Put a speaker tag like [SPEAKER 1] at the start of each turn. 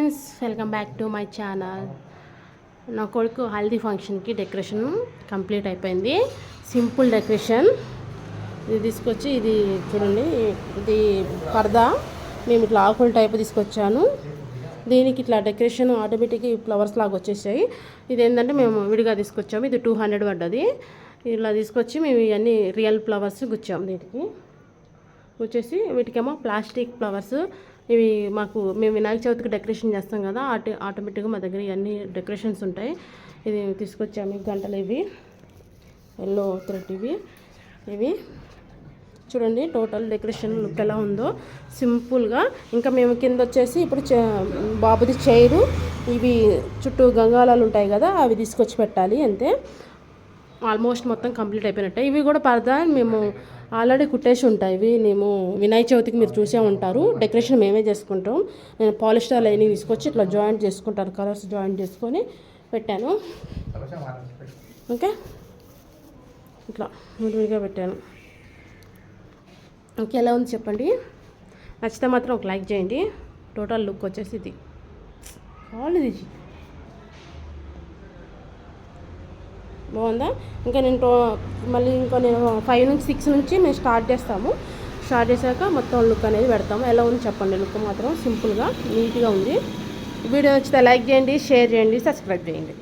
[SPEAKER 1] Friends, welcome back to my channel. నా కొడుకు హల్దీ ఫంక్షన్కి డెకరేషన్ కంప్లీట్ అయిపోయింది. Simple decoration. ఇది తీసుకొచ్చి ఇది చూడండి, ఇది పరదా మేము ఇట్లా ఆకుల టైప్ తీసుకొచ్చాను. దీనికి ఇట్లా డెకరేషన్ ఆటోమేటిక్గా ఫ్లవర్స్ లాగా వచ్చేసాయి. ఇది ఏంటంటే మేము విడిగా తీసుకొచ్చాము. ఇది 200 పడ్డది. ఇలా తీసుకొచ్చి మేము ఇవన్నీ రియల్ ఫ్లవర్స్ గుచ్చాము. దీనికి వచ్చేసి వీటికేమో ప్లాస్టిక్ ఫ్లవర్స్. ఇవి మేము వినాయక చవితికి డెకరేషన్ చేస్తాం కదా, ఆటోమేటిక్గా మా దగ్గర ఇవన్నీ డెకరేషన్స్ ఉంటాయి. ఇది తీసుకొచ్చాము. గంటలు ఇవి ఎల్లో థ్రెడ్ ఇవి చూడండి. టోటల్ డెకరేషన్ లుక్ ఎలా ఉందో సింపుల్గా. ఇంకా మేము కింద వచ్చేసి ఇప్పుడు బాబుది చైరు, ఇవి చుట్టూ గంగాలాలు ఉంటాయి కదా, అవి తీసుకొచ్చి పెట్టాలి. అంతే, ఆల్మోస్ట్ మొత్తం కంప్లీట్ అయిపోయినట్టే. ఇవి కూడా పరదా మేము ఆల్రెడీ కుట్టేసి ఉంటాయి. ఇవి మేము వినాయక చవితికి మీరు చూసే ఉంటారు. డెకరేషన్ మేమే చేసుకుంటాం. నేను పాలిస్టర్ లైనింగ్ తీసుకొచ్చి ఇట్లా జాయింట్ చేసుకుంటాను, కలర్స్ జాయింట్ చేసుకొని పెట్టాను. ఓకే, ఇట్లా విడివిడిగా పెట్టాను. ఓకే, ఎలా ఉంది చెప్పండి. నచ్చితే మాత్రం ఒక లైక్ చేయండి. టోటల్ లుక్ వచ్చేసి ఇది బాగుంది, బాగుందా. ఇంకా నేను నేను 5 నుంచి 6 నుంచి మేము స్టార్ట్ చేశాక మొత్తం లుక్ అనేది పెడతాము. ఎలా ఉంది చెప్పండి. లుక్ మాత్రం సింపుల్గా నీట్గా ఉంది. వీడియో నచ్చితే లైక్ చేయండి, షేర్ చేయండి, సబ్స్క్రైబ్ చేయండి.